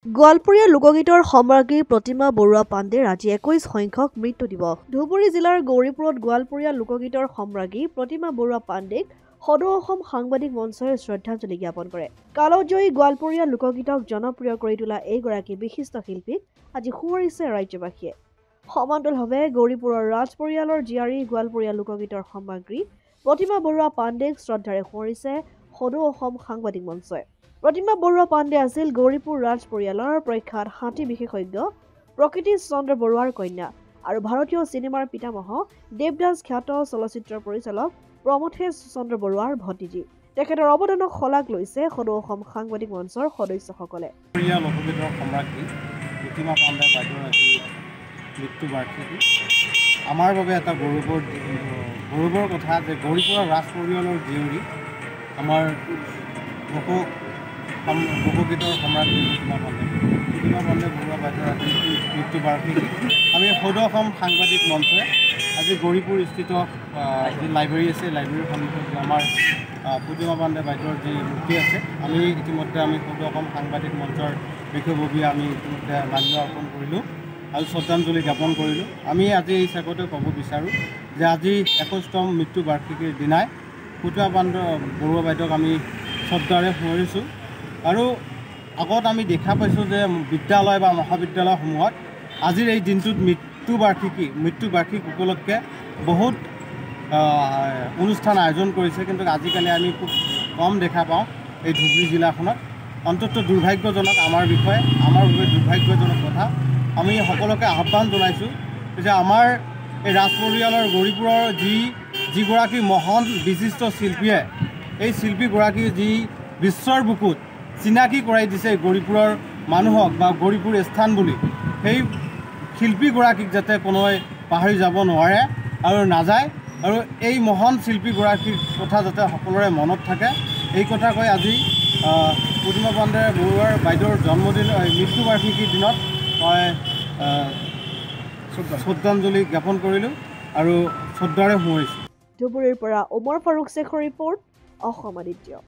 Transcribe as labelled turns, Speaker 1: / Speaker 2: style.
Speaker 1: গোৱালপৰীয়া লোকগীতৰ সম্ৰাজ্ঞী প্ৰতিমা বৰুৱা পাণ্ডেৰ আজি 21 সংখ্যক মৃত্যু দিৱস। ধুবুৰী জিলাৰ গৌৰীপুৰত গোৱালপৰীয়া লোকগীতৰ সম্ৰাজ্ঞী প্ৰতিমা বৰুৱা পাণ্ডেক সদৌ অসম সাংবাদিক মঞ্চই শ্ৰদ্ধাঞ্জলি জ্ঞাপন কৰে। কালজয়ী গোৱালপৰীয়া লোকগীতক জনপ্ৰিয় কৰি তোলা এইগৰাকী বিশিষ্ট শিল্পীক আজি সোঁৱৰিছে ৰাজ্যবাসীয়ে। সমান্তৰালভাৱে গৌৰীপুৰৰ ৰাজ পৰিয়ালৰ জীয়াৰী গোৱালপৰীয়া লোকগীতৰ সম্ৰাজ্ঞী প্ৰতিমা বৰুৱা পাণ্ডেক শ্ৰদ্ধাৰে সোঁৱৰিছে সদৌ অসম সাংবাদিক মঞ্চই। প্ৰতিমা বৰুৱা পাণ্ডে আছিল গৌৰীপুৰ ৰাজ পৰিয়ালৰ প্ৰখ্যাত হাতী বিশেষজ্ঞ প্ৰকৃতিশ চন্দ্ৰ বৰুৱাৰ কন্যা আৰু ভাৰতীয় চিনেমাৰ পিতামহ দেৱদাস খ্যাত চলচ্চিত্ৰ পৰিচালক প্ৰমথেশ চন্দ্ৰ বৰুৱাৰ ভতিজী। তেখেতৰ অৱদানক শলাগ লৈছে সদৌ অসম সাংবাদিক মঞ্চৰ সদস্যসকলে।
Speaker 2: লোকগীতৰ সম্ৰাজ্ঞী প্ৰতিমা পাণ্ডে বাইদেউৰ আজি মৃত্যু বাৰ্ষিকী আমাৰ বাবে এটা গৌৰৱৰ কথা যে গৌৰীপুৰৰ ৰাজ পৰিয়ালৰ জীয়ৰী আমাৰ লোকগীতৰ সম্ৰাজ্ঞী প্ৰতিমা পাণ্ডে বৰুৱা বাইদেউৰ আজি মৃত্যু বাৰ্ষিকী আমি সদৌ অসম সাংবাদিক মঞ্চই আজি গৌৰীপুৰ স্থিত যি লাইব্ৰেৰী আছে লাইব্ৰেৰীৰ সন্মুখত আমাৰ প্ৰতিমা পাণ্ডে বাইদেউৰ যি মূৰ্তি আছে আমি ইতিমধ্যে সদৌ অসম সাংবাদিক মঞ্চৰ বিষয়ববীয়া আমি ইতিমধ্যে মাল্য অৰ্পণ কৰিলোঁ আৰু শ্ৰদ্ধাঞ্জলি জ্ঞাপন কৰিলোঁ। আমি আজি এই চেগতে ক'ব বিচাৰোঁ যে আজি 21তম মৃত্যু বাৰ্ষিকীৰ দিনাই প্ৰতিমা পাণ্ডে বৰুৱা বাইদেউক আমি শ্ৰদ্ধাৰে সোঁৱৰিছোঁ আৰু আগত আমি দেখা পাইছোঁ যে বিদ্যালয় বা মহাবিদ্যালয়সমূহত আজিৰ এই দিনটোত মৃত্যু বাৰ্ষিক উপলক্ষে বহুত অনুষ্ঠান আয়োজন কৰিছে, কিন্তু আজিকালি আমি খুব কম দেখা পাওঁ এই ধুবুৰী জিলাখনত। অন্ততঃ দুৰ্ভাগ্যজনক আমাৰ বিষয়ে, আমাৰ বাবে দুৰ্ভাগ্যজনক কথা। আমি সকলোকে আহ্বান জনাইছোঁ যে আমাৰ এই ৰাজ পৰিয়ালৰ গৌৰীপুৰৰ যিগৰাকী মহান বিশিষ্ট শিল্পীয়ে এই শিল্পীগৰাকী যি বিশ্বৰ বুকুত চিনাকি কৰাই দিছে গৌৰীপুৰৰ মানুহক বা গৌৰীপুৰ স্থান বুলি, সেই শিল্পীগৰাকীক যাতে কোনোৱে পাহৰি যাব নোৱাৰে আৰু নাযায় আৰু এই মহান শিল্পীগৰাকীৰ কথা যাতে সকলোৰে মনত থাকে, এই কথা কৈ আজি প্ৰতিমা পাণ্ডে বৰুৱাৰ বাইদেউৰ জন্মদিন মৃত্যু বাৰ্ষিকীৰ দিনত মই শ্ৰদ্ধাঞ্জলি জ্ঞাপন কৰিলোঁ আৰু শ্ৰদ্ধাৰে সোঁৱৰিছোঁ।
Speaker 1: ধুবুৰীৰ পৰা ওমৰ ফাৰুক শ্বেখৰ ৰিপৰ্ট, অসম আদিত্য।